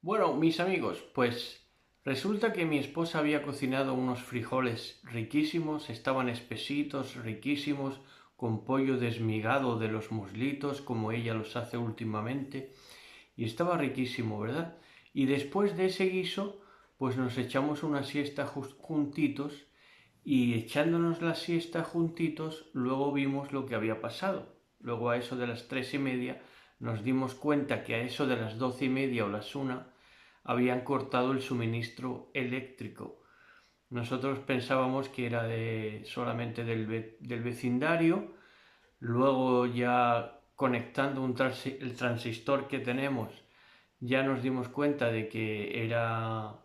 Bueno, mis amigos, pues resulta que mi esposa había cocinado unos frijoles riquísimos, estaban espesitos, riquísimos, con pollo desmigado de los muslitos, como ella los hace últimamente, y estaba riquísimo, ¿verdad? Y después de ese guiso, pues nos echamos una siesta juntitos, y echándonos la siesta juntitos, luego vimos lo que había pasado. Luego a eso de las 3:30 nos dimos cuenta que a eso de las 12:30 o las 1 habían cortado el suministro eléctrico. Nosotros pensábamos que era solamente del vecindario, luego ya conectando el transistor que tenemos, ya nos dimos cuenta de que era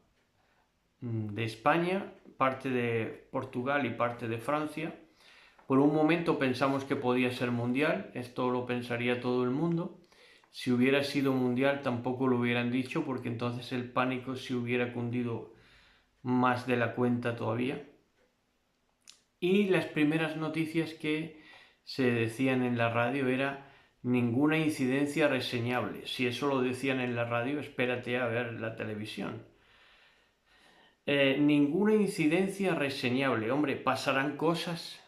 de España, parte de Portugal y parte de Francia. Por un momento pensamos que podía ser mundial, esto lo pensaría todo el mundo. Si hubiera sido mundial tampoco lo hubieran dicho, porque entonces el pánico se hubiera cundido más de la cuenta todavía. Y las primeras noticias que se decían en la radio era ninguna incidencia reseñable. Si eso lo decían en la radio, espérate a ver la televisión. Ninguna incidencia reseñable. Hombre, pasarán cosas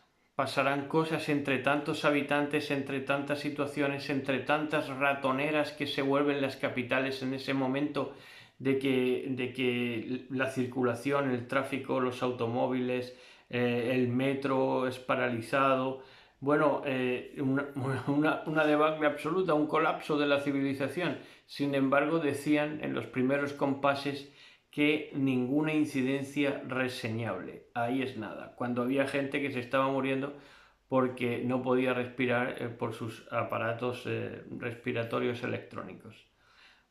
entre tantos habitantes, entre tantas situaciones, entre tantas ratoneras que se vuelven las capitales en ese momento de que la circulación, el tráfico, los automóviles, el metro es paralizado. Bueno, una debacle absoluta, un colapso de la civilización. Sin embargo, decían en los primeros compases que ninguna incidencia reseñable. Ahí es nada. Cuando había gente que se estaba muriendo porque no podía respirar por sus aparatos respiratorios electrónicos.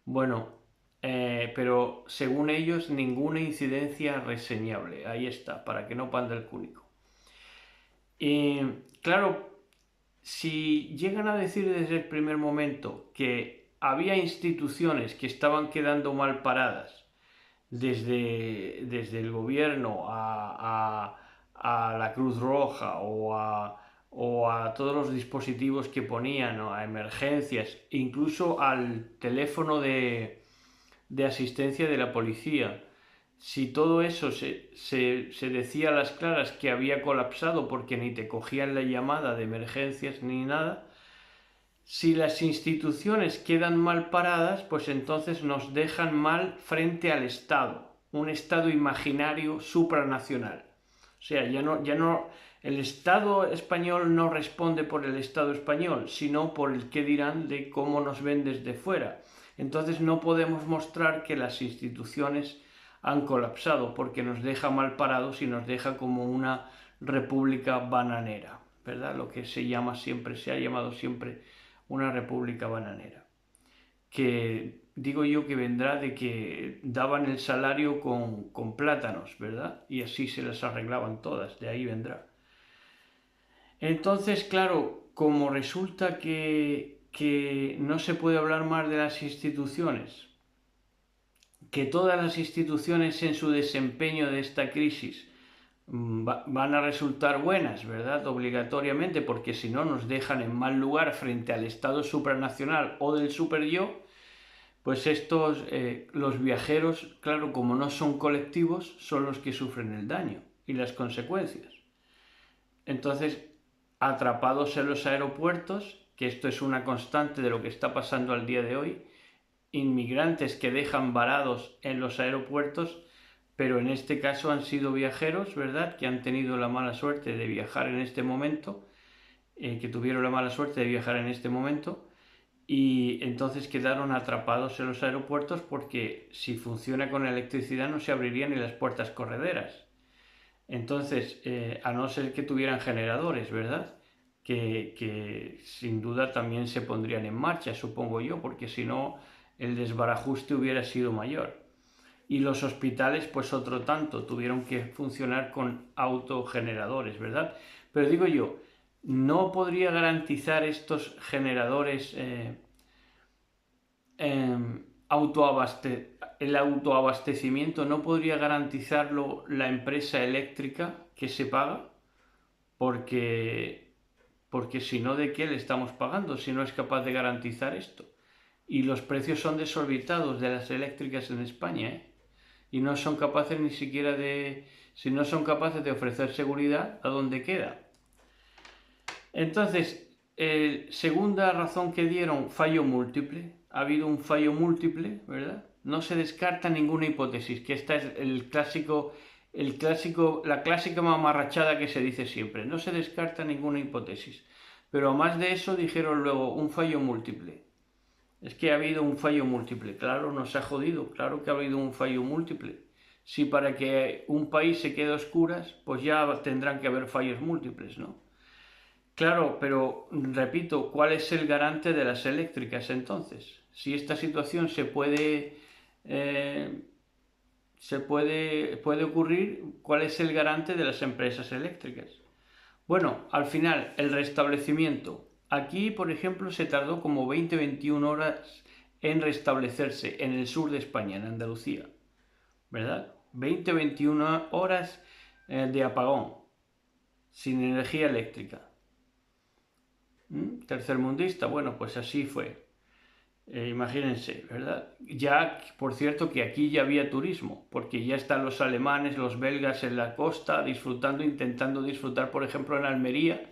Bueno, pero según ellos ninguna incidencia reseñable. Ahí está, para que no panda el cúnico. Y claro, si llegan a decir desde el primer momento que había instituciones que estaban quedando mal paradas, desde el gobierno a la Cruz Roja o a todos los dispositivos que ponían, ¿no?, a emergencias, incluso al teléfono de asistencia de la policía. Si todo eso se decía a las claras que había colapsado porque ni te cogían la llamada de emergencias ni nada, si las instituciones quedan mal paradas, pues entonces nos dejan mal frente al Estado, un Estado imaginario supranacional. O sea, ya no, el Estado español no responde por el Estado español, sino por el qué dirán de cómo nos ven desde fuera. Entonces no podemos mostrar que las instituciones han colapsado, porque nos deja mal parados y nos deja como una república bananera, ¿verdad? Lo que se ha llamado siempre una república bananera, que digo yo que vendrá de que daban el salario con plátanos, ¿verdad? Y así se las arreglaban todas, de ahí vendrá. Entonces, claro, como resulta que no se puede hablar más de las instituciones, que todas las instituciones en su desempeño de esta crisis van a resultar buenas, ¿verdad? Obligatoriamente, porque si no nos dejan en mal lugar frente al Estado supranacional o del superyo, pues los viajeros, claro, como no son colectivos, son los que sufren el daño y las consecuencias. Entonces, atrapados en los aeropuertos, que esto es una constante de lo que está pasando al día de hoy, inmigrantes que dejan varados en los aeropuertos, pero en este caso han sido viajeros, ¿verdad?, que han tenido la mala suerte de viajar en este momento, que tuvieron la mala suerte de viajar en este momento, y entonces quedaron atrapados en los aeropuertos porque si funciona con electricidad no se abrirían ni las puertas correderas. Entonces, a no ser que tuvieran generadores, ¿verdad?, que sin duda también se pondrían en marcha, supongo yo, porque si no el desbarajuste hubiera sido mayor. Y los hospitales, pues otro tanto, tuvieron que funcionar con autogeneradores, ¿verdad? Pero digo yo, ¿no podría garantizar estos generadores el autoabastecimiento? ¿No podría garantizarlo la empresa eléctrica que se paga? Porque si no, ¿de qué le estamos pagando si no es capaz de garantizar esto? y los precios son desorbitados de las eléctricas en España, ¿eh? Y no son capaces ni siquiera de, si no son capaces de ofrecer seguridad, ¿a dónde queda? Entonces, segunda razón que dieron, fallo múltiple. Ha habido un fallo múltiple, ¿verdad? No se descarta ninguna hipótesis, que esta es la clásica mamarrachada que se dice siempre. No se descarta ninguna hipótesis. Pero a más de eso dijeron luego un fallo múltiple. Es que ha habido un fallo múltiple. Claro, nos ha jodido. Claro que ha habido un fallo múltiple. Si para que un país se quede a oscuras, pues ya tendrán que haber fallos múltiples, ¿no? Claro, pero repito, ¿cuál es el garante de las eléctricas entonces? Si esta situación puede ocurrir, ¿cuál es el garante de las empresas eléctricas? Bueno, al final, el restablecimiento. Aquí, por ejemplo, se tardó como 20-21 horas en restablecerse en el sur de España, en Andalucía, ¿verdad? 20-21 horas de apagón, sin energía eléctrica. Tercermundista, bueno, pues así fue. Imagínense, ¿verdad? Ya, por cierto, que aquí ya había turismo, porque ya están los alemanes, los belgas en la costa disfrutando, intentando disfrutar, por ejemplo, en Almería,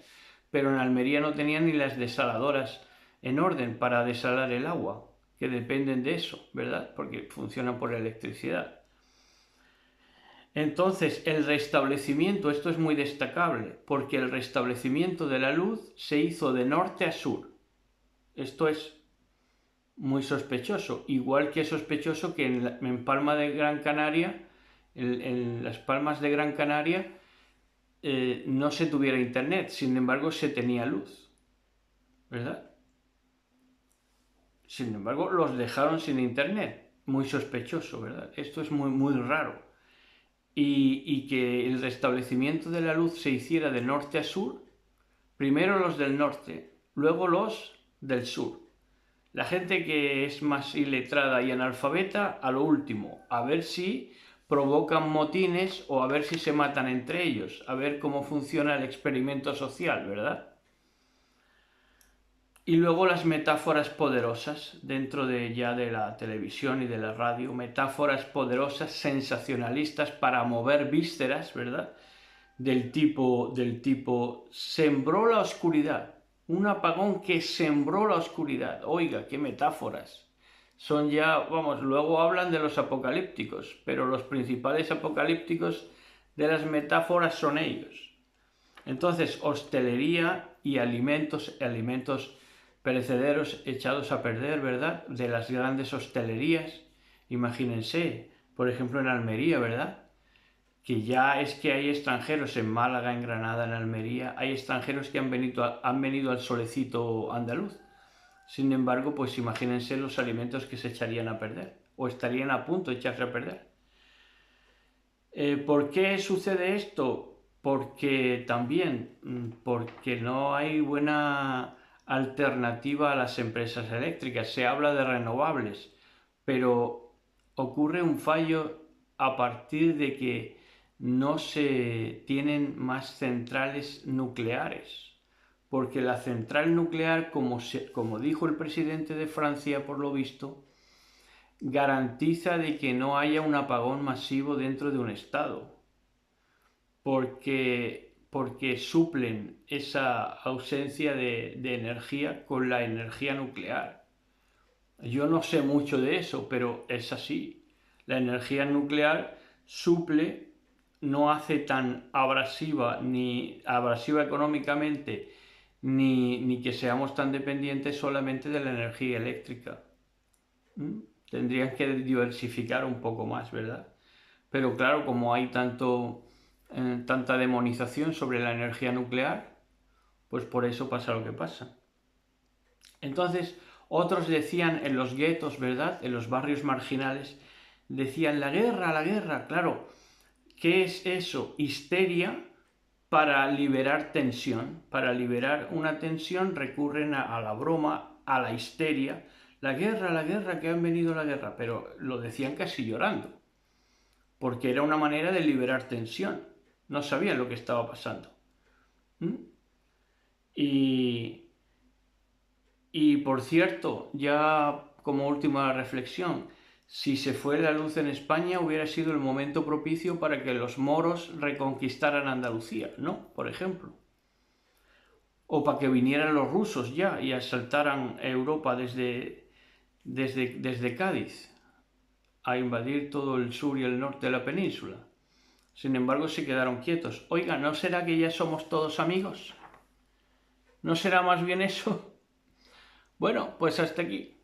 pero en Almería no tenían ni las desaladoras en orden para desalar el agua, que dependen de eso, ¿verdad? Porque funcionan por electricidad. Entonces, el restablecimiento, esto es muy destacable, porque el restablecimiento de la luz se hizo de norte a sur. Esto es muy sospechoso, igual que es sospechoso que en Palma de Gran Canaria, en las Palmas de Gran Canaria, no se tuviera internet, sin embargo se tenía luz, ¿verdad? Sin embargo, los dejaron sin internet, muy sospechoso, ¿verdad? Esto es muy, muy raro. Y que el restablecimiento de la luz se hiciera de norte a sur, primero los del norte, luego los del sur. La gente que es más iletrada y analfabeta, a lo último, a ver si provocan motines o a ver si se matan entre ellos, a ver cómo funciona el experimento social, ¿verdad? Y luego las metáforas poderosas dentro de ya de la televisión y de la radio, metáforas poderosas, sensacionalistas para mover vísceras, ¿verdad? Del tipo, sembró la oscuridad, un apagón que sembró la oscuridad. Oiga, qué metáforas. Son ya, vamos, luego hablan de los apocalípticos, pero los principales apocalípticos de las metáforas son ellos. Entonces, hostelería y alimentos perecederos echados a perder, ¿verdad? De las grandes hostelerías. Imagínense, por ejemplo, en Almería, ¿verdad? Que ya es que hay extranjeros en Málaga, en Granada, en Almería, hay extranjeros que han venido al solecito andaluz. Sin embargo, pues imagínense los alimentos que se echarían a perder o estarían a punto de echarse a perder. ¿Por qué sucede esto? Porque no hay buena alternativa a las empresas eléctricas. Se habla de renovables, pero ocurre un fallo a partir de que no se tienen más centrales nucleares. Porque la central nuclear, como dijo el presidente de Francia, por lo visto, garantiza de que no haya un apagón masivo dentro de un estado, porque suplen esa ausencia de energía con la energía nuclear. Yo no sé mucho de eso, pero es así. La energía nuclear suple, no hace tan abrasiva ni abrasiva económicamente, ni que seamos tan dependientes solamente de la energía eléctrica. Tendrían que diversificar un poco más, ¿verdad? Pero claro, como hay tanta demonización sobre la energía nuclear, pues por eso pasa lo que pasa. Entonces, otros decían en los guetos, ¿verdad? En los barrios marginales, decían la guerra, claro. ¿Qué es eso? Histeria para liberar tensión. Para liberar una tensión recurren a la broma, a la histeria. La guerra, que han venido la guerra. Pero lo decían casi llorando. Porque era una manera de liberar tensión. No sabían lo que estaba pasando. Y por cierto, ya como última reflexión, si se fue la luz en España hubiera sido el momento propicio para que los moros reconquistaran Andalucía, ¿no? Por ejemplo. O para que vinieran los rusos ya y asaltaran Europa desde Cádiz a invadir todo el sur y el norte de la península. Sin embargo, se quedaron quietos. Oiga, ¿no será que ya somos todos amigos? ¿No será más bien eso? Bueno, pues hasta aquí.